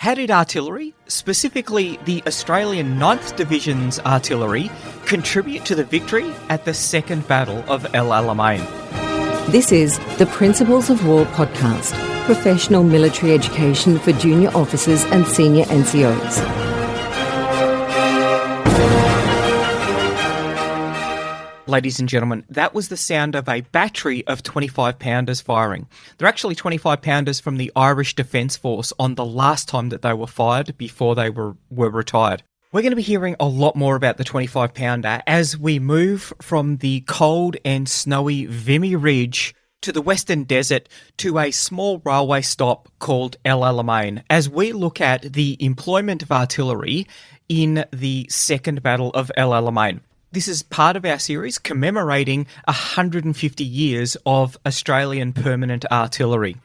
How did artillery, specifically the Australian 9th Division's artillery, contribute to the victory at the Second Battle of El Alamein? This is the Principles of War podcast, professional military education for junior officers and senior NCOs. Ladies and gentlemen, that was the sound of a battery of 25-pounders firing. They're actually 25-pounders from the Irish Defence Force on the last time that they were fired before they were retired. We're going to be hearing a lot more about the 25-pounder as we move from the cold and snowy Vimy Ridge to the Western Desert to a small railway stop called El Alamein as we look at the employment of artillery in the Second Battle of El Alamein. This is part of our series commemorating 150 years of Australian permanent artillery.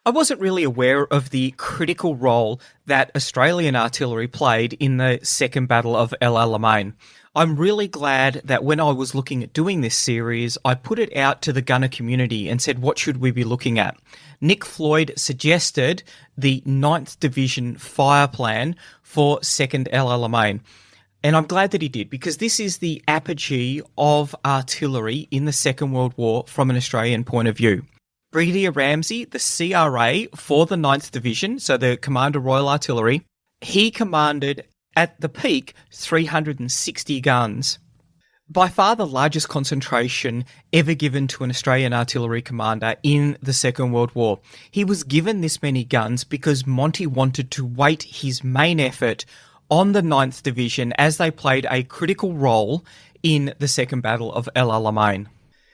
I wasn't really aware of the critical role that Australian artillery played in the Second Battle of El Alamein. I'm really glad that when I was looking at doing this series, I put it out to the gunner community and said, what should we be looking at? Nick Floyd suggested the 9th Division fire plan for Second El Alamein. And I'm glad that he did, because this is the apogee of artillery in the Second World War from an Australian point of view. Brigadier Ramsay, the CRA for the 9th Division, so the Commander Royal Artillery, he commanded at the peak 360 guns. By far the largest concentration ever given to an Australian artillery commander in the Second World War. He was given this many guns because Monty wanted to weight his main effort on the 9th Division as they played a critical role in the Second Battle of El Alamein.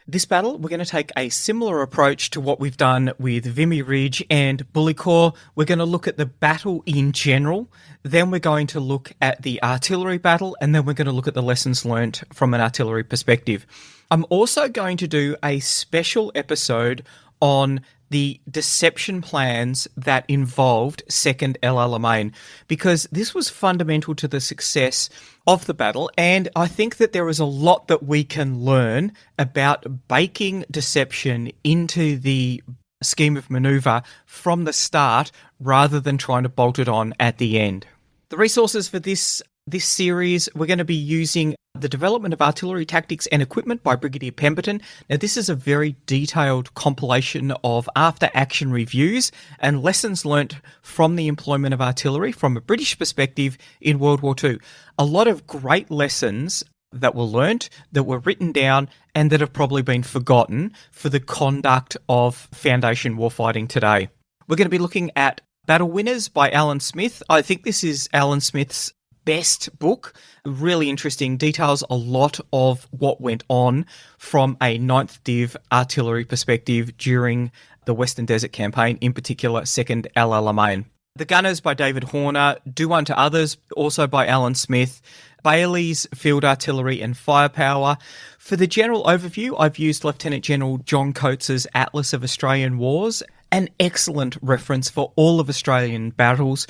This battle, we're going to take a similar approach to what we've done with Vimy Ridge and Bullecourt. We're going to look at the battle in general, then we're going to look at the artillery battle, and then we're going to look at the lessons learnt from an artillery perspective. I'm also going to do a special episode on the deception plans that involved Second El Alamein, because this was fundamental to the success of the battle, and I think that there is a lot that we can learn about baking deception into the scheme of manoeuvre from the start rather than trying to bolt it on at the end. The resources for this series, we're going to be using The Development of Artillery Tactics and Equipment by Brigadier Pemberton. Now, this is a very detailed compilation of after-action reviews and lessons learnt from the employment of artillery from a British perspective in World War II. A lot of great lessons that were learnt, that were written down, and that have probably been forgotten for the conduct of Foundation warfighting today. We're going to be looking at Battle Winners by Alan Smith. I think this is Alan Smith's best book. Really interesting, details a lot of what went on from a 9th Div artillery perspective during the Western Desert Campaign, in particular Second El Alamein. The Gunners by David Horner, Do Unto Others, also by Alan Smith, Bailey's Field Artillery and Firepower. For the general overview, I've used Lieutenant General John Coates's Atlas of Australian Wars, an excellent reference for all of Australian battles.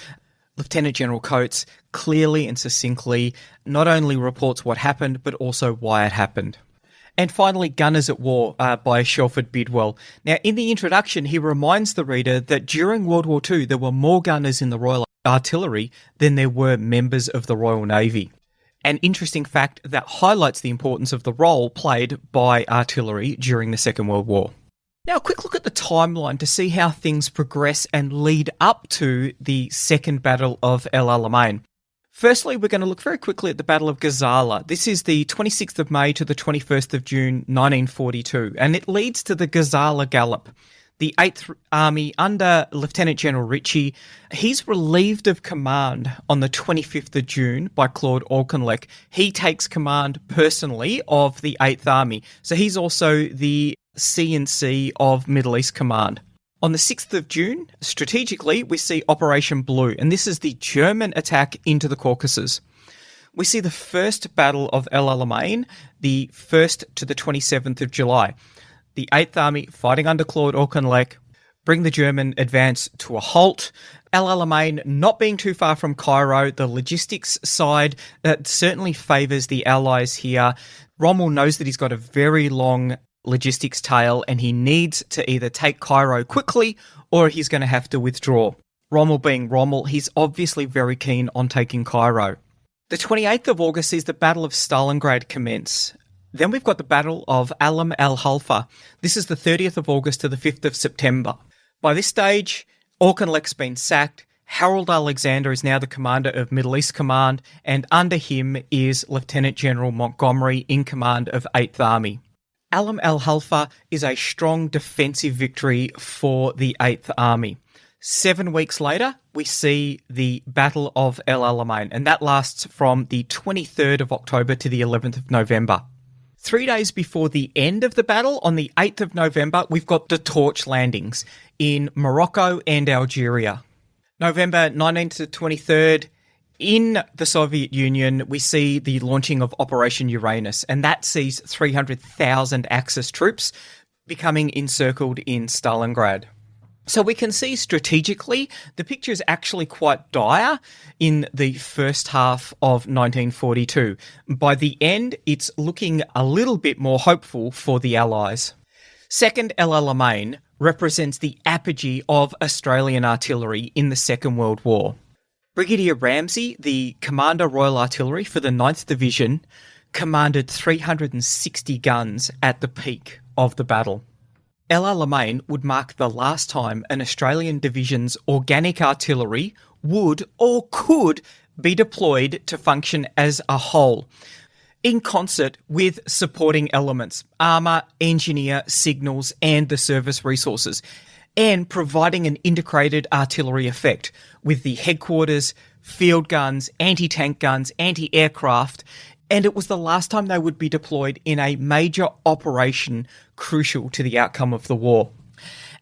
Lieutenant General Coates clearly and succinctly not only reports what happened, but also why it happened. And finally, Gunners at War by Shelford Bidwell. Now, in the introduction, he reminds the reader that during World War II, there were more gunners in the Royal Artillery than there were members of the Royal Navy. An interesting fact that highlights the importance of the role played by artillery during the Second World War. Now, a quick look at the timeline to see how things progress and lead up to the Second Battle of El Alamein. Firstly, we're going to look very quickly at the Battle of Gazala. This is the 26th of May to the 21st of June 1942, and it leads to the Gazala Gallop. The 8th Army under Lieutenant General Ritchie, he's relieved of command on the 25th of June by Claude Auchinleck. He takes command personally of the 8th Army, so he's also the C&C of Middle East Command. On the 6th of June, strategically, we see Operation Blue, and this is the German attack into the Caucasus. We see the first Battle of El Alamein, the 1st to the 27th of July. The 8th Army, fighting under Claude Auchinleck, bring the German advance to a halt. El Alamein not being too far from Cairo, the logistics side that certainly favours the Allies here. Rommel knows that he's got a very long logistics tail and he needs to either take Cairo quickly or he's going to have to withdraw. Rommel being Rommel, he's obviously very keen on taking Cairo. The 28th of August sees the Battle of Stalingrad commence. Then we've got the Battle of Alam el-Halfa. This is the 30th of August to the 5th of September. By this stage, Auchinleck's been sacked. Harold Alexander is now the commander of Middle East Command, and under him is Lieutenant General Montgomery in command of 8th Army. Alam el-Halfa is a strong defensive victory for the 8th Army. 7 weeks later, we see the Battle of El Alamein, and that lasts from the 23rd of October to the 11th of November. 3 days before the end of the battle, on the 8th of November, we've got the torch landings in Morocco and Algeria. November 19th to 23rd, in the Soviet Union, we see the launching of Operation Uranus, and that sees 300,000 Axis troops becoming encircled in Stalingrad. So we can see strategically, the picture is actually quite dire in the first half of 1942. By the end, it's looking a little bit more hopeful for the Allies. Second El Alamein represents the apogee of Australian artillery in the Second World War. Brigadier Ramsay, the Commander Royal Artillery for the 9th Division, commanded 360 guns at the peak of the battle. El Alamein would mark the last time an Australian division's organic artillery would or could be deployed to function as a whole, in concert with supporting elements, armour, engineer, signals, and the service resources, and providing an integrated artillery effect with the headquarters, field guns, anti-tank guns, anti-aircraft, and it was the last time they would be deployed in a major operation crucial to the outcome of the war.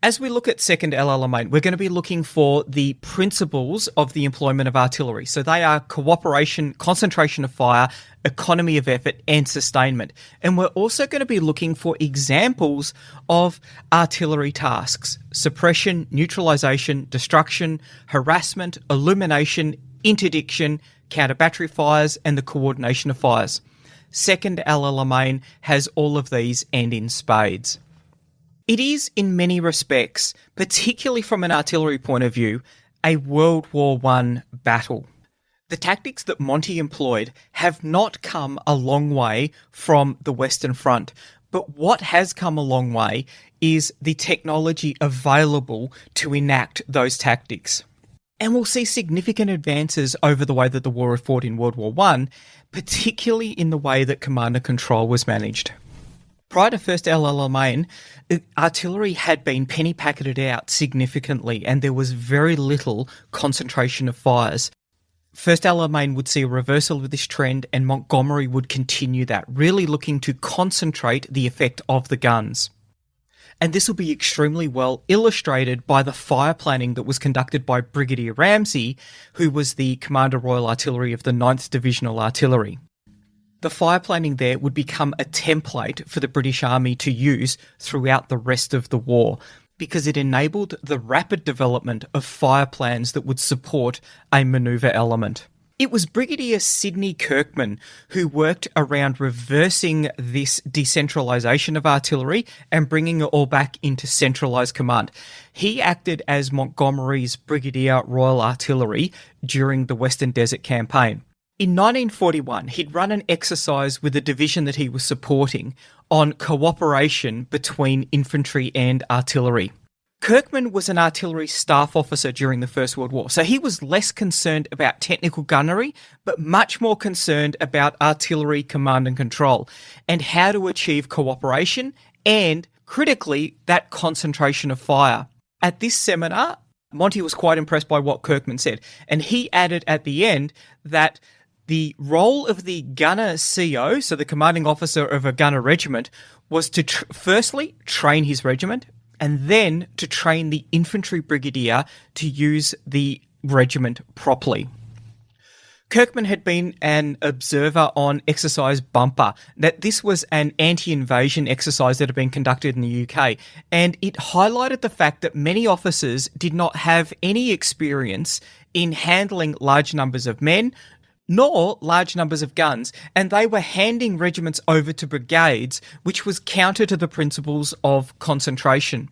As we look at Second El Alamein, we're going to be looking for the principles of the employment of artillery. So they are cooperation, concentration of fire, economy of effort, and sustainment. And we're also going to be looking for examples of artillery tasks: suppression, neutralization, destruction, harassment, illumination, interdiction, counter-battery fires, and the coordination of fires. Second El Alamein has all of these and in spades. It is, in many respects, particularly from an artillery point of view, a World War I battle. The tactics that Monty employed have not come a long way from the Western Front, but what has come a long way is the technology available to enact those tactics. And we'll see significant advances over the way that the war was fought in World War I, particularly in the way that command and control was managed. Prior to First El Alamein, artillery had been penny-packeted out significantly, and there was very little concentration of fires. First El Alamein would see a reversal of this trend, and Montgomery would continue that, really looking to concentrate the effect of the guns. And this will be extremely well illustrated by the fire planning that was conducted by Brigadier Ramsay, who was the Commander Royal Artillery of the 9th Divisional Artillery. The fire planning there would become a template for the British Army to use throughout the rest of the war, because it enabled the rapid development of fire plans that would support a manoeuvre element. It was Brigadier Sidney Kirkman who worked around reversing this decentralisation of artillery and bringing it all back into centralised command. He acted as Montgomery's Brigadier Royal Artillery during the Western Desert Campaign. In 1941, he'd run an exercise with the division that he was supporting on cooperation between infantry and artillery. Kirkman was an artillery staff officer during the First World War, so he was less concerned about technical gunnery, but much more concerned about artillery command and control, and how to achieve cooperation and, critically, that concentration of fire. At this seminar, Monty was quite impressed by what Kirkman said, and he added at the end that the role of the gunner CO, so the commanding officer of a gunner regiment, was to firstly train his regiment, and then to train the infantry brigadier to use the regiment properly. Kirkman had been an observer on Exercise Bumper, that this was an anti-invasion exercise that had been conducted in the UK, and it highlighted the fact that many officers did not have any experience in handling large numbers of men, nor large numbers of guns, and they were handing regiments over to brigades, which was counter to the principles of concentration.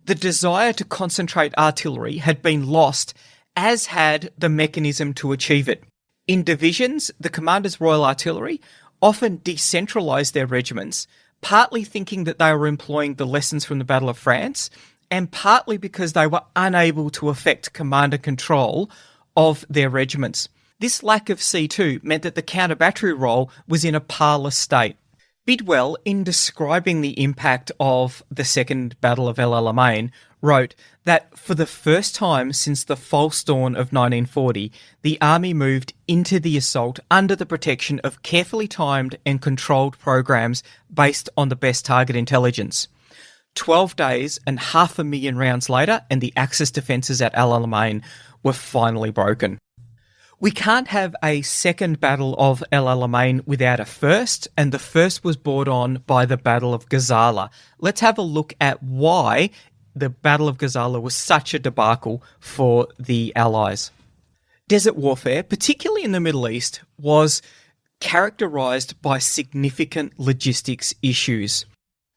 The desire to concentrate artillery had been lost as had the mechanism to achieve it. In divisions, the Commander's Royal Artillery often decentralised their regiments, partly thinking that they were employing the lessons from the Battle of France, and partly because they were unable to effect commander control of their regiments. This lack of C2 meant that the counter-battery role was in a parlous state. Bidwell, in describing the impact of the Second Battle of El Alamein, wrote that for the first time since the false dawn of 1940, the army moved into the assault under the protection of carefully timed and controlled programs based on the best target intelligence. 12 days and 500,000 rounds later, and the Axis defences at El Alamein were finally broken. We can't have a second Battle of El Alamein without a first, and the first was brought on by the Battle of Gazala. Let's have a look at why the Battle of Gazala was such a debacle for the Allies. Desert warfare, particularly in the Middle East, was characterised by significant logistics issues.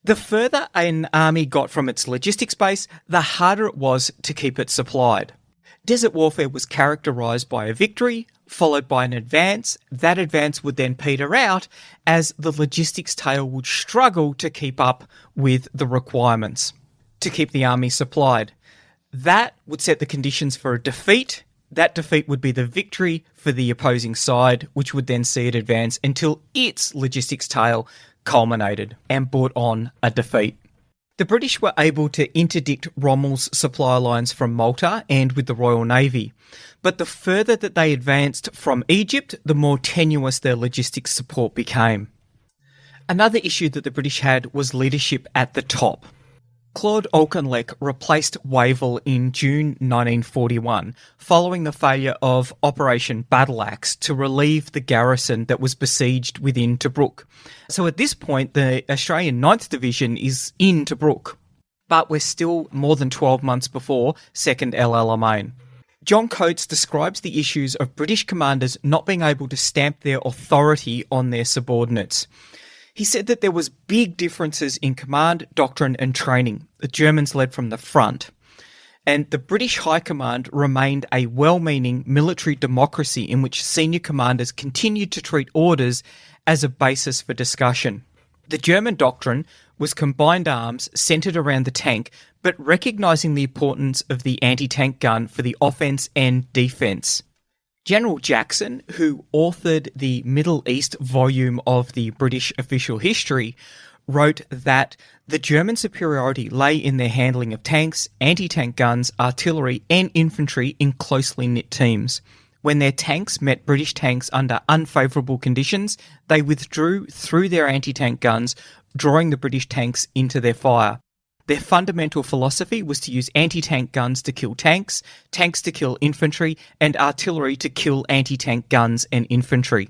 The further an army got from its logistics base, the harder it was to keep it supplied. Desert warfare was characterised by a victory, followed by an advance. That advance would then peter out as the logistics tail would struggle to keep up with the requirements to keep the army supplied. That would set the conditions for a defeat. That defeat would be the victory for the opposing side, which would then see it advance until its logistics tail culminated and brought on a defeat. The British were able to interdict Rommel's supply lines from Malta and with the Royal Navy, but the further that they advanced from Egypt, the more tenuous their logistics support became. Another issue that the British had was leadership at the top. Claude Auchinleck replaced Wavell in June 1941, following the failure of Operation Battle Axe to relieve the garrison that was besieged within Tobruk. So at this point, the Australian 9th Division is in Tobruk, but we're still more than 12 months before Second El Alamein. John Coates describes the issues of British commanders not being able to stamp their authority on their subordinates. He said that there was big differences in command, doctrine and training. The Germans led from the front, and the British High Command remained a well-meaning military democracy in which senior commanders continued to treat orders as a basis for discussion. The German doctrine was combined arms centred around the tank, but recognising the importance of the anti-tank gun for the offence and defence. General Jackson, who authored the Middle East volume of the British official history, wrote that the German superiority lay in their handling of tanks, anti-tank guns, artillery and infantry in closely knit teams. When their tanks met British tanks under unfavourable conditions, they withdrew through their anti-tank guns, drawing the British tanks into their fire. Their fundamental philosophy was to use anti-tank guns to kill tanks, tanks to kill infantry, and artillery to kill anti-tank guns and infantry.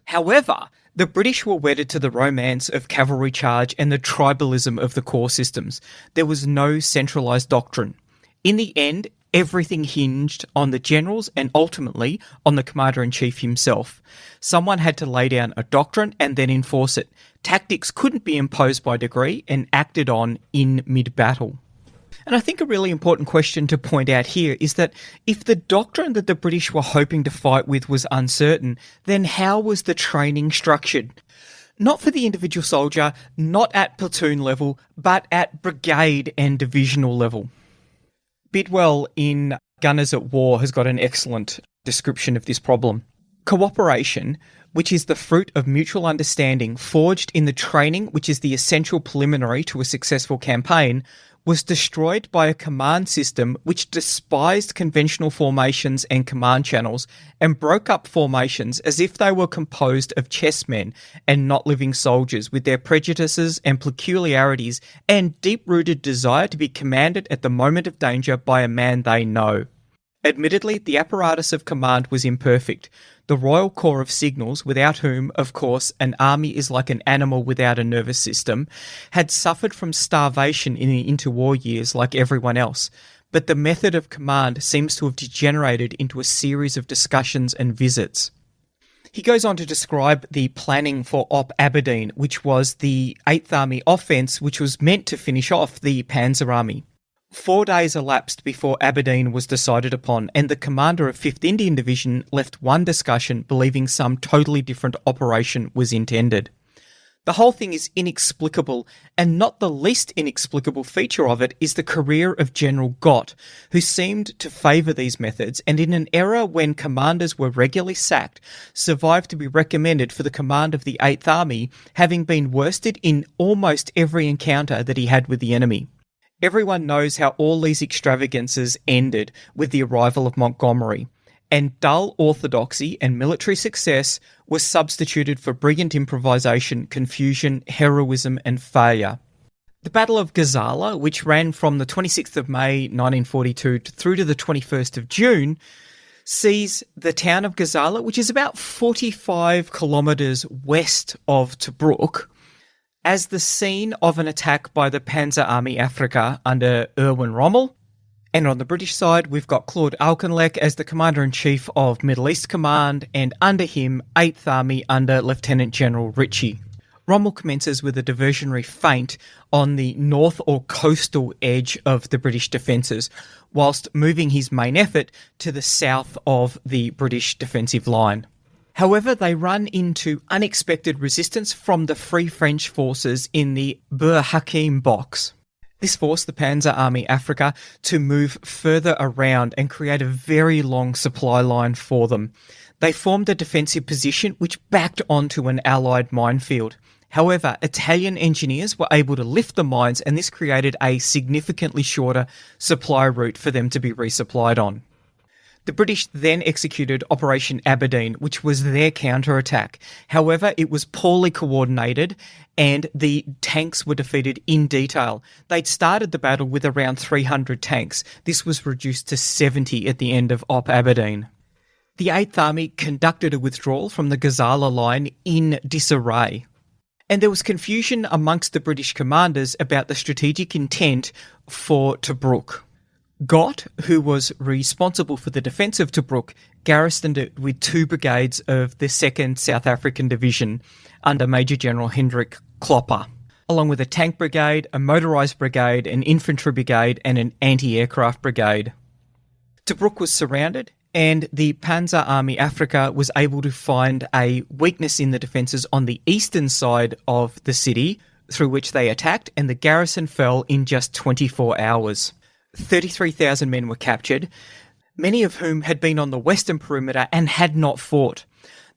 However, the British were wedded to the romance of cavalry charge and the tribalism of the corps systems. There was no centralised doctrine. In the end, everything hinged on the generals and ultimately on the Commander-in-Chief himself. Someone had to lay down a doctrine and then enforce it. Tactics couldn't be imposed by degree and acted on in mid-battle. And I think a really important question to point out here is that if the doctrine that the British were hoping to fight with was uncertain, then how was the training structured? Not for the individual soldier, not at platoon level, but at brigade and divisional level. Bidwell in Gunners at War has got an excellent description of this problem. Cooperation, which is the fruit of mutual understanding forged in the training, which is the essential preliminary to a successful campaign, was destroyed by a command system which despised conventional formations and command channels and broke up formations as if they were composed of chessmen and not living soldiers, with their prejudices and peculiarities and deep-rooted desire to be commanded at the moment of danger by a man they know. Admittedly, the apparatus of command was imperfect. The Royal Corps of Signals, without whom, of course, an army is like an animal without a nervous system, had suffered from starvation in the interwar years like everyone else. But the method of command seems to have degenerated into a series of discussions and visits. He goes on to describe the planning for Op Aberdeen, which was the 8th Army offence, which was meant to finish off the Panzer Army. 4 days elapsed before Aberdeen was decided upon, and the commander of 5th Indian Division left one discussion believing some totally different operation was intended. The whole thing is inexplicable, and not the least inexplicable feature of it is the career of General Gott, who seemed to favour these methods, and in an era when commanders were regularly sacked, survived to be recommended for the command of the 8th Army, having been worsted in almost every encounter that he had with the enemy. Everyone knows how all these extravagances ended with the arrival of Montgomery, and dull orthodoxy and military success was substituted for brilliant improvisation, confusion, heroism, and failure. The Battle of Gazala, which ran from the 26th of May 1942 through to the 21st of June, sees the town of Gazala, which is about 45 kilometres west of Tobruk, as the scene of an attack by the Panzer Army Afrika under Erwin Rommel. And on the British side, we've got Claude Auchinleck as the Commander-in-Chief of Middle East Command, and under him, 8th Army under Lieutenant General Ritchie. Rommel commences with a diversionary feint on the north or coastal edge of the British defences, whilst moving his main effort to the south of the British defensive line. However, they run into unexpected resistance from the Free French forces in the Bur Hakim box. This forced the Panzer Army Afrika to move further around and create a very long supply line for them. They formed a defensive position which backed onto an Allied minefield. However, Italian engineers were able to lift the mines, and this created a significantly shorter supply route for them to be resupplied on. The British then executed Operation Aberdeen, which was their counterattack. However, it was poorly coordinated and the tanks were defeated in detail. They'd started the battle with around 300 tanks. This was reduced to 70 at the end of Op Aberdeen. The 8th Army conducted a withdrawal from the Gazala line in disarray. And there was confusion amongst the British commanders about the strategic intent for Tobruk. Gott, who was responsible for the defence of Tobruk, garrisoned it with 2 brigades of the 2nd South African Division under Major General Hendrik Klopper, along with a tank brigade, a motorised brigade, an infantry brigade, and an anti-aircraft brigade. Tobruk was surrounded, and the Panzer Army Afrika was able to find a weakness in the defences on the eastern side of the city, through which they attacked, and the garrison fell in just 24 hours. 33,000 men were captured, many of whom had been on the western perimeter and had not fought.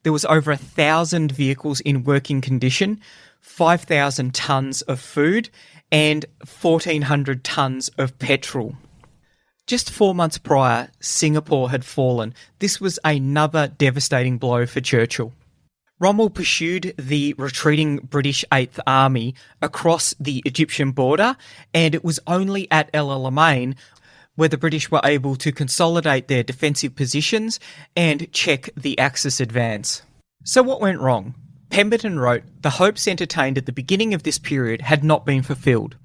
There was over 1,000 vehicles in working condition, 5,000 tonnes of food, and 1,400 tonnes of petrol. Just 4 months prior, Singapore had fallen. This was another devastating blow for Churchill. Rommel pursued the retreating British 8th Army across the Egyptian border, and it was only at El Alamein where the British were able to consolidate their defensive positions and check the Axis advance. So what went wrong? Pemberton wrote, "The hopes entertained at the beginning of this period had not been fulfilled.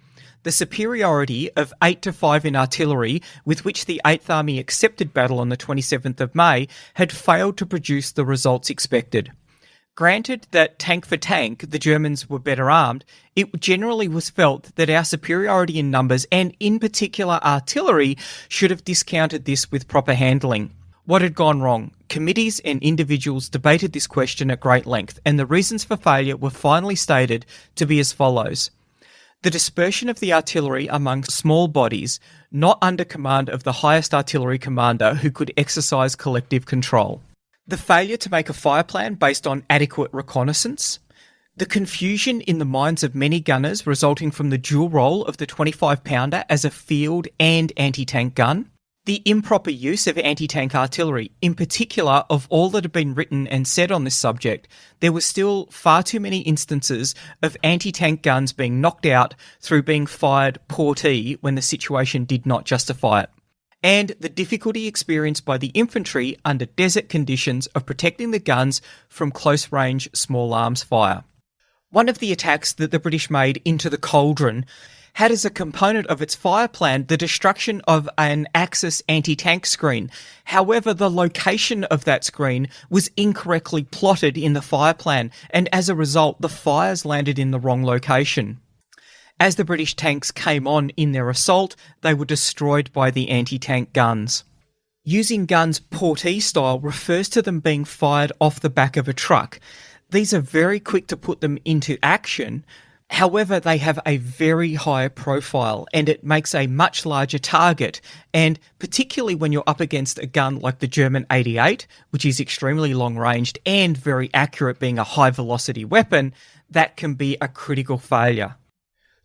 The superiority of 8-5 in artillery with which the 8th Army accepted battle on the 27th of May had failed to produce the results expected. Granted that tank for tank, the Germans were better armed, it generally was felt that our superiority in numbers, and in particular artillery, should have discounted this with proper handling. What had gone wrong? Committees and individuals debated this question at great length, and the reasons for failure were finally stated to be as follows. The dispersion of the artillery among small bodies, not under command of the highest artillery commander who could exercise collective control. The failure to make a fire plan based on adequate reconnaissance. The confusion in the minds of many gunners resulting from the dual role of the 25-pounder as a field and anti-tank gun. The improper use of anti-tank artillery, in particular of all that had been written and said on this subject, there were still far too many instances of anti-tank guns being knocked out through being fired portee when the situation did not justify it. And the difficulty experienced by the infantry under desert conditions of protecting the guns from close-range small arms fire. One of the attacks that the British made into the Cauldron had as a component of its fire plan the destruction of an Axis anti-tank screen. However, the location of that screen was incorrectly plotted in the fire plan, and as a result, the fires landed in the wrong location. As the British tanks came on in their assault, they were destroyed by the anti-tank guns. Using guns portee style refers to them being fired off the back of a truck. These are very quick to put them into action. However, they have a very high profile and it makes a much larger target. And particularly when you're up against a gun like the German 88, which is extremely long ranged and very accurate, being a high velocity weapon, that can be a critical failure.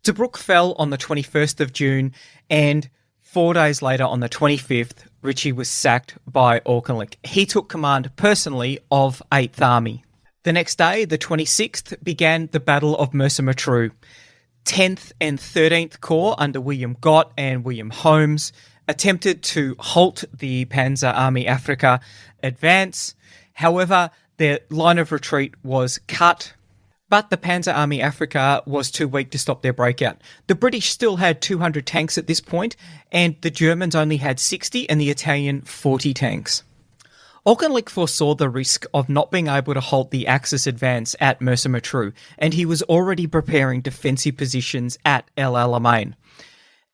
Tobruk fell on the 21st of June, and 4 days later on the 25th, Ritchie was sacked by Auchinleck. He took command personally of 8th Army. The next day, the 26th, began the Battle of Mersa Matruh. 10th and 13th Corps under William Gott and William Holmes attempted to halt the Panzer Army Africa advance. However, their line of retreat was cut, but the Panzer Army Africa was too weak to stop their breakout. The British still had 200 tanks at this point, and the Germans only had 60 and the Italian 40 tanks. Auchinleck foresaw the risk of not being able to halt the Axis advance at Mersa Matruh, and he was already preparing defensive positions at El Alamein.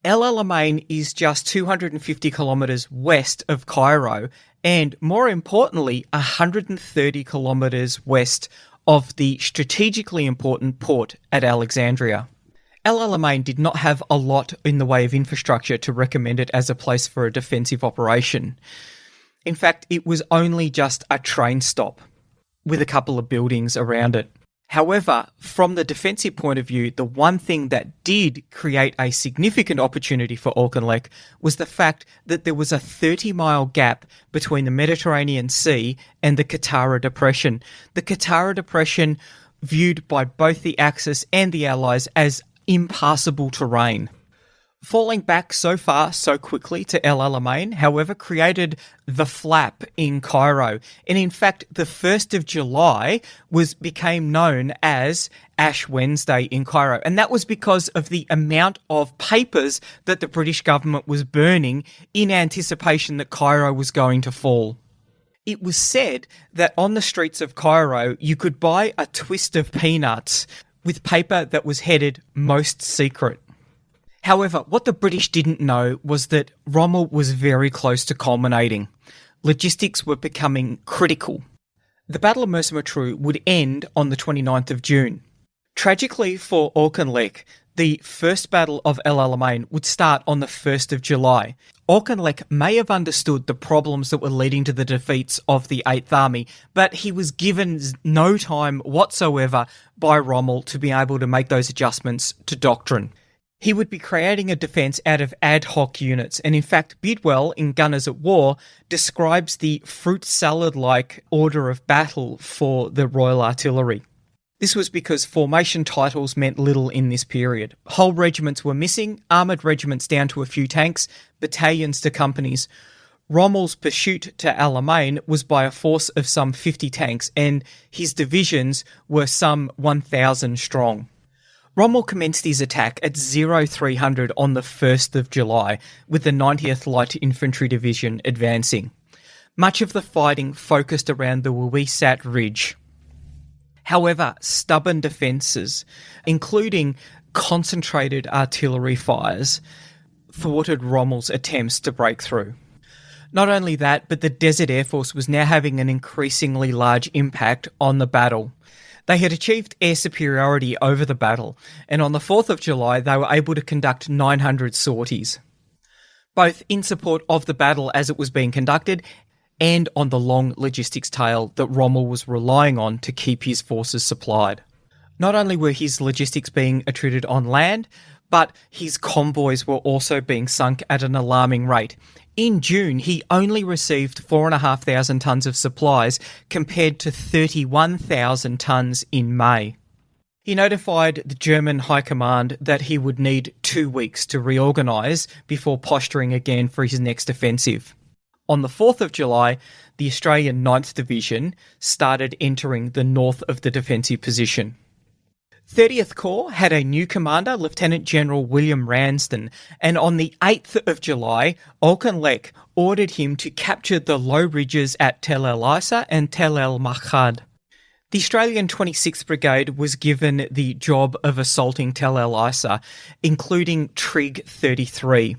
El Alamein is just 250 kilometres west of Cairo, and more importantly, 130 kilometres west of the strategically important port at Alexandria. El Alamein did not have a lot in the way of infrastructure to recommend it as a place for a defensive operation. In fact, it was only just a train stop with a couple of buildings around it. However, from the defensive point of view, the one thing that did create a significant opportunity for Auchinleck was the fact that there was a 30-mile gap between the Mediterranean Sea and the Qattara Depression. The Qattara Depression, viewed by both the Axis and the Allies as impassable terrain. Falling back so far, so quickly to El Alamein, however, created the flap in Cairo. And in fact, the 1st of July became known as Ash Wednesday in Cairo. And that was because of the amount of papers that the British government was burning in anticipation that Cairo was going to fall. It was said that on the streets of Cairo, you could buy a twist of peanuts with paper that was headed "Most Secret." However, what the British didn't know was that Rommel was very close to culminating. Logistics were becoming critical. The Battle of Mersa Matruh would end on the 29th of June. Tragically for Auchinleck, the first Battle of El Alamein would start on the 1st of July. Auchinleck may have understood the problems that were leading to the defeats of the 8th Army, but he was given no time whatsoever by Rommel to be able to make those adjustments to doctrine. He would be creating a defence out of ad hoc units, and in fact Bidwell in Gunners at War describes the fruit salad-like order of battle for the Royal Artillery. This was because formation titles meant little in this period. Whole regiments were missing, armoured regiments down to a few tanks, battalions to companies. Rommel's pursuit to Alamein was by a force of some 50 tanks, and his divisions were some 1,000 strong. Rommel commenced his attack at 0300 on the 1st of July, with the 90th Light Infantry Division advancing. Much of the fighting focused around the Wisat Ridge. However, stubborn defences, including concentrated artillery fires, thwarted Rommel's attempts to break through. Not only that, but the Desert Air Force was now having an increasingly large impact on the battle. They had achieved air superiority over the battle, and on the 4th of July they were able to conduct 900 sorties, both in support of the battle as it was being conducted and on the long logistics tail that Rommel was relying on to keep his forces supplied. Not only were his logistics being attrited on land, but his convoys were also being sunk at an alarming rate. In June, he only received 4,500 tonnes of supplies compared to 31,000 tonnes in May. He notified the German High Command that he would need 2 weeks to reorganise before posturing again for his next offensive. On the 4th of July, the Australian 9th Division started entering the north of the defensive position. 30th Corps had a new commander, Lieutenant General William Ransden, and on the 8th of July, Auchinleck ordered him to capture the low ridges at Tel El Isa and Tel El Mahad. The Australian 26th Brigade was given the job of assaulting Tel El Isa, including Trig 33.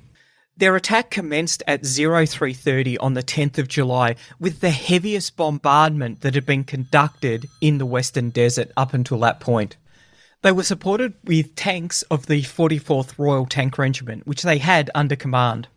Their attack commenced at 03:30 on the 10th of July with the heaviest bombardment that had been conducted in the Western Desert up until that point. They were supported with tanks of the 44th Royal Tank Regiment, which they had under command.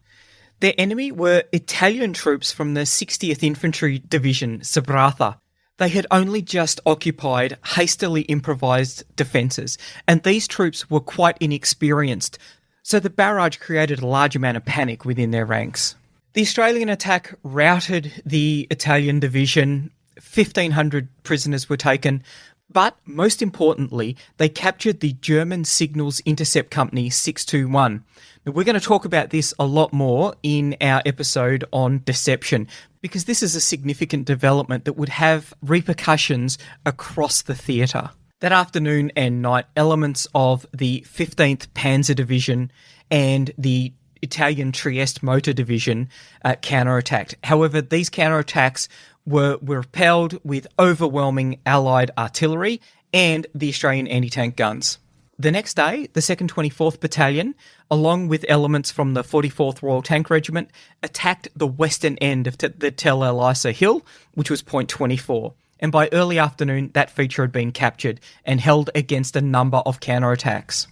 Their enemy were Italian troops from the 60th Infantry Division, Sabratha. They had only just occupied hastily improvised defences, and these troops were quite inexperienced, so the barrage created a large amount of panic within their ranks. The Australian attack routed the Italian division, 1,500 prisoners were taken, but most importantly, they captured the German Signals Intercept Company 621. Now, we're going to talk about this a lot more in our episode on deception, because this is a significant development that would have repercussions across the theatre. That afternoon and night, elements of the 15th Panzer Division and the Italian Trieste Motor Division counterattacked. However, these counterattacks were repelled with overwhelming Allied artillery and the Australian anti-tank guns. The next day, the 2nd 24th Battalion, along with elements from the 44th Royal Tank Regiment, attacked the western end of the Tel El Isa Hill, which was Point 24. And by early afternoon, that feature had been captured and held against a number of counterattacks.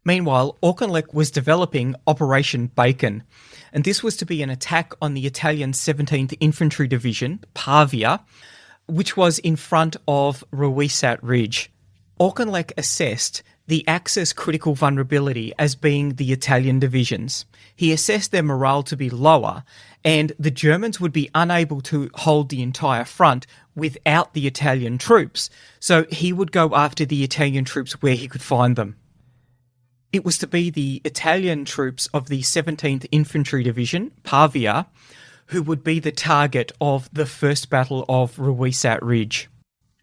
Meanwhile, Auchinleck was developing Operation Bacon, and this was to be an attack on the Italian 17th Infantry Division, Pavia, which was in front of Ruisat Ridge. Auchinleck assessed the Axis critical vulnerability as being the Italian divisions. He assessed their morale to be lower, and the Germans would be unable to hold the entire front without the Italian troops, so he would go after the Italian troops where he could find them. It was to be the Italian troops of the 17th Infantry Division, Pavia, who would be the target of the First Battle of Ruisat Ridge.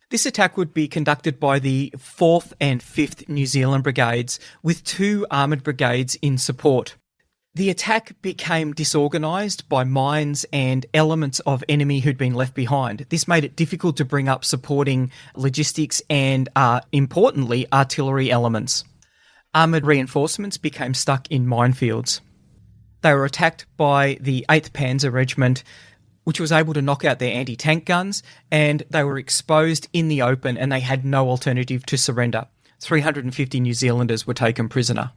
This attack would be conducted by the 4th and 5th New Zealand Brigades, with 2 armoured brigades in support. The attack became disorganised by mines and elements of enemy who'd been left behind. This made it difficult to bring up supporting logistics and, importantly, artillery elements. Armoured reinforcements became stuck in minefields. They were attacked by the 8th Panzer Regiment, which was able to knock out their anti-tank guns, and they were exposed in the open and they had no alternative to surrender. 350 New Zealanders were taken prisoner.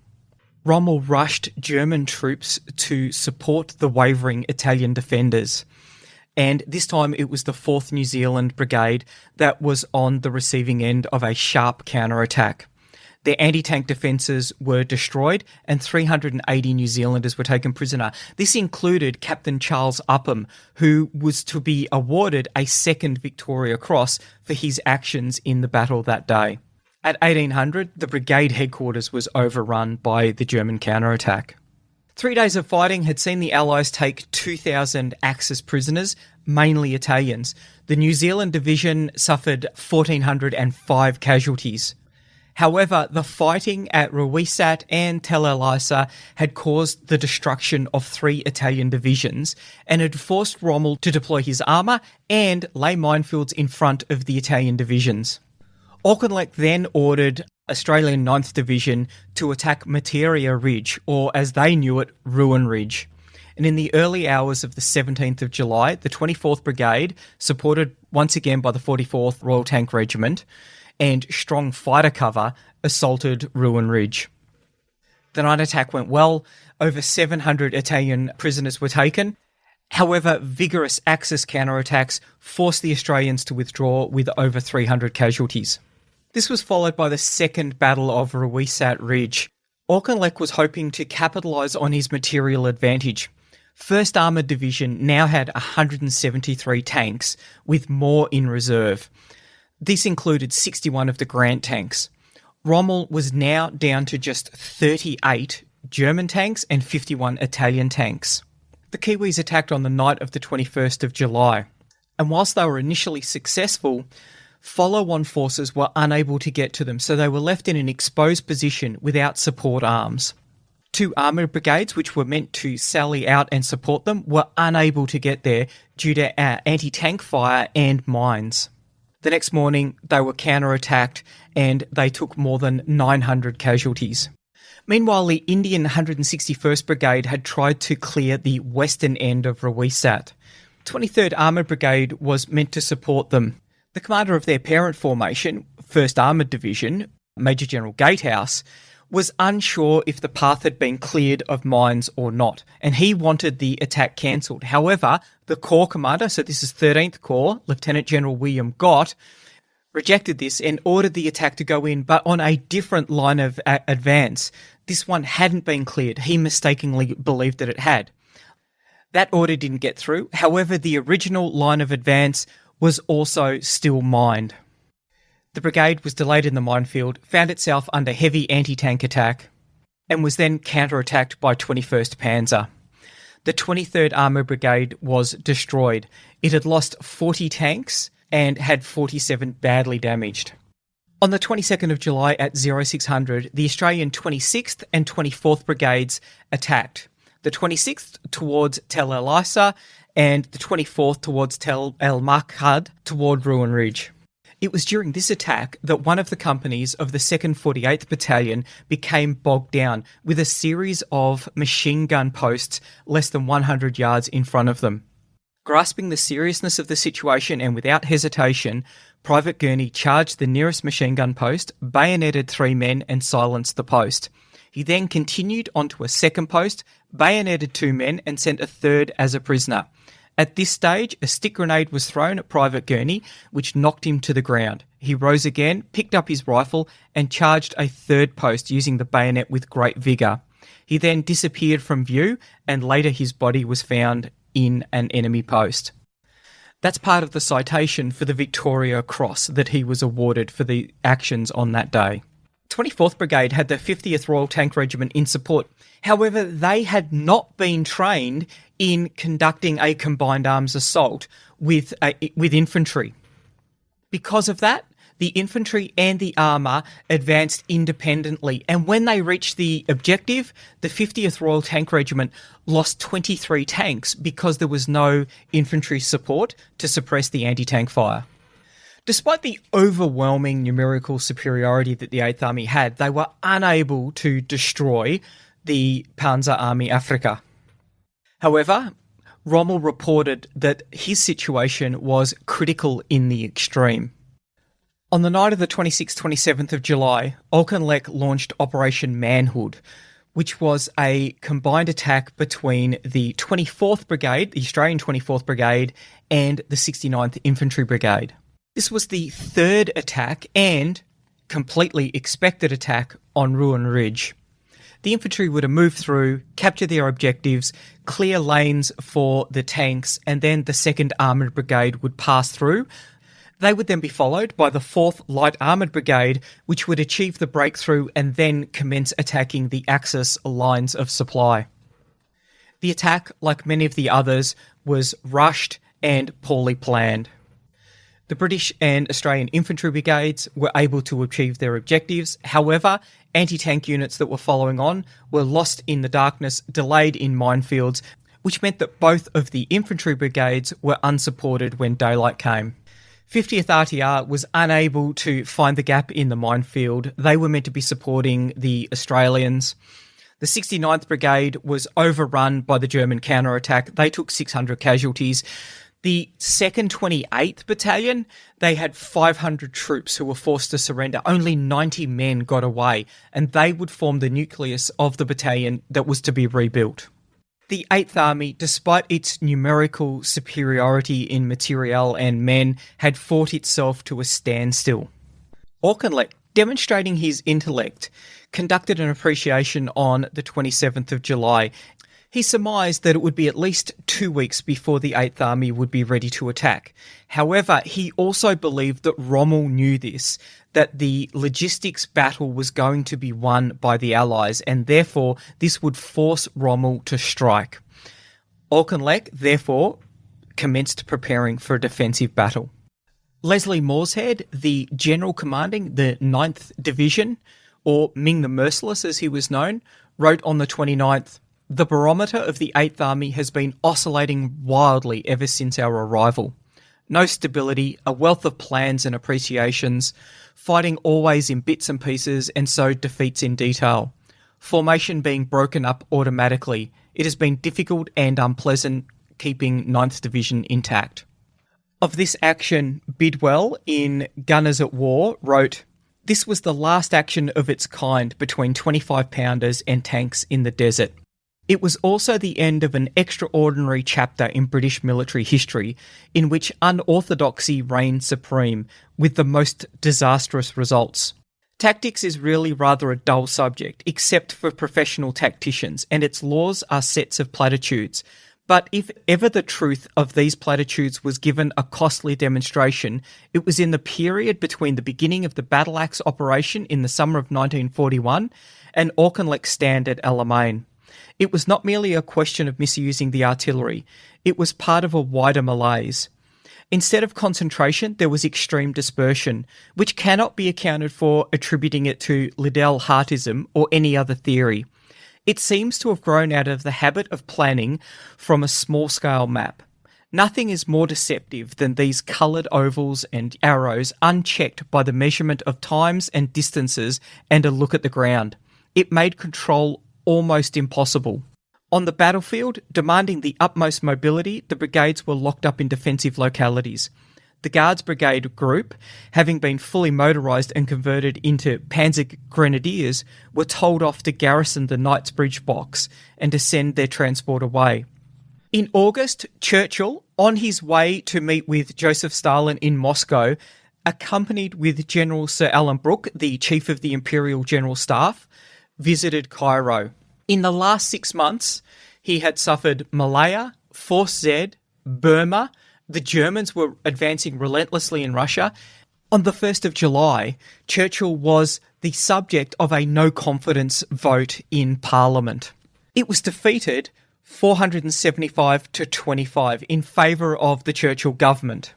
Rommel rushed German troops to support the wavering Italian defenders, and this time it was the 4th New Zealand Brigade that was on the receiving end of a sharp counterattack. Their anti-tank defences were destroyed and 380 New Zealanders were taken prisoner. This included Captain Charles Upham, who was to be awarded a 2nd Victoria Cross for his actions in the battle that day. At 1800, the brigade headquarters was overrun by the German counterattack. 3 days of fighting had seen the Allies take 2,000 Axis prisoners, mainly Italians. The New Zealand division suffered 1,405 casualties. However, the fighting at Ruisat and Tel El Isa had caused the destruction of 3 Italian divisions and had forced Rommel to deploy his armour and lay minefields in front of the Italian divisions. Auchinleck then ordered Australian 9th Division to attack Materia Ridge, or as they knew it, Ruin Ridge. And in the early hours of the 17th of July, the 24th Brigade, supported once again by the 44th Royal Tank Regiment, and strong fighter cover, assaulted Ruin Ridge. The night attack went well. Over 700 Italian prisoners were taken. However, vigorous Axis counterattacks forced the Australians to withdraw with over 300 casualties. This was followed by the Second Battle of Ruisat Ridge. Auchinleck was hoping to capitalise on his material advantage. 1st Armoured Division now had 173 tanks, with more in reserve. This included 61 of the Grant tanks. Rommel was now down to just 38 German tanks and 51 Italian tanks. The Kiwis attacked on the night of the 21st of July, and whilst they were initially successful, follow-on forces were unable to get to them, so they were left in an exposed position without support arms. 2 armoured brigades, which were meant to sally out and support them, were unable to get there due to anti-tank fire and mines. The next morning, they were counterattacked and they took more than 900 casualties. Meanwhile, the Indian 161st Brigade had tried to clear the western end of Rawissat. 23rd Armoured Brigade was meant to support them. The commander of their parent formation, 1st Armoured Division, Major General Gatehouse, was unsure if the path had been cleared of mines or not, and he wanted the attack cancelled. However, the Corps commander, so this is 13th Corps, Lieutenant General William Gott, rejected this and ordered the attack to go in, but on a different line of advance. This one hadn't been cleared. He mistakenly believed that it had. That order didn't get through. However, the original line of advance was also still mined. The brigade was delayed in the minefield, found itself under heavy anti-tank attack, and was then counterattacked by 21st Panzer. The 23rd Armoured Brigade was destroyed. It had lost 40 tanks and had 47 badly damaged. On the 22nd of July at 0600, the Australian 26th and 24th Brigades attacked. The 26th towards Tel El Isa and the 24th towards Tel El Makhad toward Ruin Ridge. It was during this attack that one of the companies of the 2nd 48th Battalion became bogged down with a series of machine gun posts less than 100 yards in front of them. Grasping the seriousness of the situation and without hesitation, Private Gurney charged the nearest machine gun post, bayoneted 3 men and silenced the post. He then continued onto a second post, bayoneted 2 men and sent a third as a prisoner. At this stage, a stick grenade was thrown at Private Gurney, which knocked him to the ground. He rose again, picked up his rifle, and charged a third post using the bayonet with great vigour. He then disappeared from view, and later his body was found in an enemy post. That's part of the citation for the Victoria Cross that he was awarded for the actions on that day. 24th Brigade had the 50th Royal Tank Regiment in support. However, they had not been trained in conducting a combined arms assault with infantry. Because of that, the infantry and the armour advanced independently, and when they reached the objective, the 50th Royal Tank Regiment lost 23 tanks because there was no infantry support to suppress the anti-tank fire. Despite the overwhelming numerical superiority that the 8th Army had, they were unable to destroy the Panzer Army Afrika. However, Rommel reported that his situation was critical in the extreme. On the night of the 26th-27th of July, Auchinleck launched Operation Manhood, which was a combined attack between the 24th Brigade, the Australian 24th Brigade, and the 69th Infantry Brigade. This was the third attack and completely expected attack on Ruin Ridge. The infantry would have moved through, capture their objectives, clear lanes for the tanks, and then the 2nd Armoured Brigade would pass through. They would then be followed by the 4th Light Armoured Brigade, which would achieve the breakthrough and then commence attacking the Axis lines of supply. The attack, like many of the others, was rushed and poorly planned. The British and Australian infantry brigades were able to achieve their objectives. However, anti-tank units that were following on were lost in the darkness, delayed in minefields, which meant that both of the infantry brigades were unsupported when daylight came. 50th RTR was unable to find the gap in the minefield. They were meant to be supporting the Australians. The 69th Brigade was overrun by the German counterattack. They took 600 casualties. The 2nd 28th Battalion, they had 500 troops who were forced to surrender. Only 90 men got away, and they would form the nucleus of the battalion that was to be rebuilt. The 8th Army, despite its numerical superiority in materiel and men, had fought itself to a standstill. Auchinleck, demonstrating his intellect, conducted an appreciation on the 27th of July. He surmised that it would be at least 2 weeks before the 8th Army would be ready to attack. However, he also believed that Rommel knew this, that the logistics battle was going to be won by the Allies, and therefore this would force Rommel to strike. Auchinleck, therefore, commenced preparing for a defensive battle. Leslie Morshead, the general commanding the 9th Division, or Ming the Merciless as he was known, wrote on the 29th, "The barometer of the 8th Army has been oscillating wildly ever since our arrival. No stability, a wealth of plans and appreciations, fighting always in bits and pieces and so defeats in detail. Formation being broken up automatically. It has been difficult and unpleasant keeping 9th Division intact. Of this action, Bidwell, in Gunners at War, wrote, "This was the last action of its kind between 25-pounders and tanks in the desert. It was also the end of an extraordinary chapter in British military history in which unorthodoxy reigned supreme, with the most disastrous results. Tactics is really rather a dull subject, except for professional tacticians, and its laws are sets of platitudes. But if ever the truth of these platitudes was given a costly demonstration, it was in the period between the beginning of the battle axe operation in the summer of 1941 and Auchinleck's stand at El Alamein. It was not merely a question of misusing the artillery, it was part of a wider malaise. Instead of concentration, there was extreme dispersion, which cannot be accounted for attributing it to Liddell-Hartism or any other theory. It seems to have grown out of the habit of planning from a small-scale map. Nothing is more deceptive than these coloured ovals and arrows unchecked by the measurement of times and distances and a look at the ground. It made control almost impossible. On the battlefield, demanding the utmost mobility, the brigades were locked up in defensive localities. The Guards Brigade group, having been fully motorised and converted into Panzer Grenadiers, were told off to garrison the Knightsbridge box and to send their transport away. In August, Churchill, on his way to meet with Joseph Stalin in Moscow, accompanied with General Sir Alan Brooke, the Chief of the Imperial General Staff, visited Cairo. In the last 6 months, he had suffered Malaya, Force Z, Burma. The Germans were advancing relentlessly in Russia. On the 1st of July, Churchill was the subject of a no-confidence vote in Parliament. It was defeated 475 to 25 in favour of the Churchill government.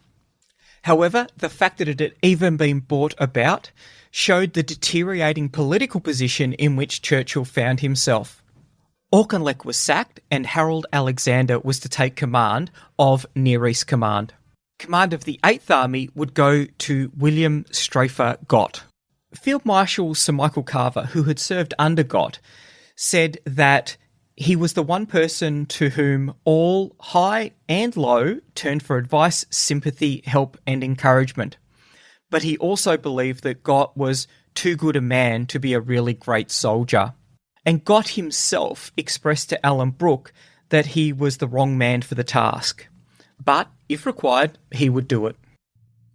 However, the fact that it had even been brought about showed the deteriorating political position in which Churchill found himself. Auchinleck was sacked and Harold Alexander was to take command of Near East Command. Command of the 8th Army would go to William Strafer Gott. Field Marshal Sir Michael Carver, who had served under Gott, said that he was the one person to whom all high and low turned for advice, sympathy, help and encouragement. But he also believed that Gott was too good a man to be a really great soldier. And Gott himself expressed to Alan Brooke that he was the wrong man for the task. But, if required, he would do it.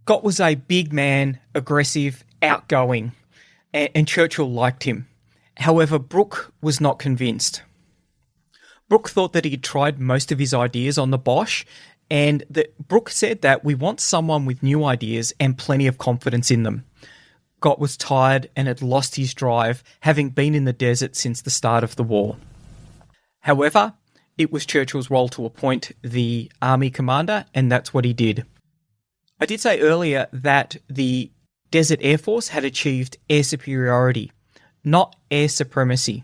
Gott was a big man, aggressive, outgoing, and Churchill liked him. However, Brooke was not convinced. Brooke thought that he'd tried most of his ideas on the Boche, and that Brooke said that we want someone with new ideas and plenty of confidence in them. Gott was tired and had lost his drive, having been in the desert since the start of the war. However, it was Churchill's role to appoint the army commander, and that's what he did. I did say earlier that the Desert Air Force had achieved air superiority, not air supremacy.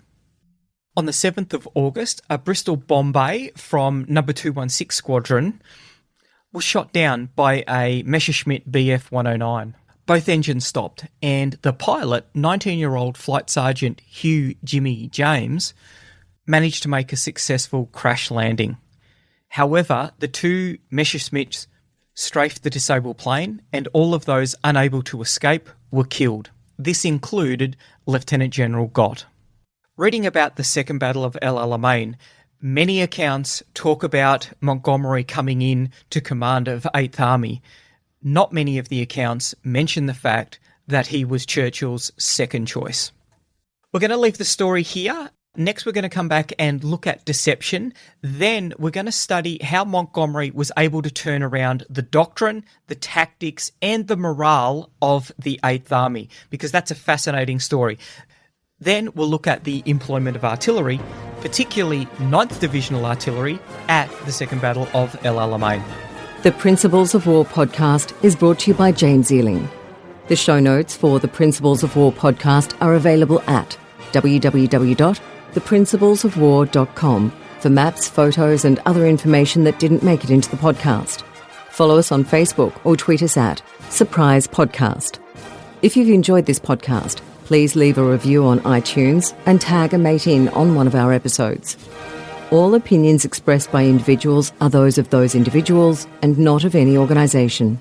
On the 7th of August, a Bristol Bombay from No. 216 Squadron was shot down by a Messerschmitt Bf 109. Both engines stopped, and the pilot, 19-year-old Flight Sergeant Hugh Jimmy James, managed to make a successful crash landing. However, the two Messerschmitts strafed the disabled plane, and all of those unable to escape were killed. This included Lieutenant General Gott. Reading about the Second Battle of El Alamein, many accounts talk about Montgomery coming in to command of 8th Army. Not many of the accounts mention the fact that he was Churchill's second choice. We're going to leave the story here. Next, we're going to come back and look at deception. Then we're going to study how Montgomery was able to turn around the doctrine, the tactics, and the morale of the 8th Army, because that's a fascinating story. Then we'll look at the employment of artillery, particularly 9th Divisional artillery, at the Second Battle of El Alamein. The Principles of War podcast is brought to you by James Ealing. The show notes for the Principles of War podcast are available at www.theprinciplesofwar.com for maps, photos and other information that didn't make it into the podcast. Follow us on Facebook or tweet us at Surprise Podcast. If you've enjoyed this podcast, please leave a review on iTunes and tag a mate in on one of our episodes. All opinions expressed by individuals are those of those individuals and not of any organisation.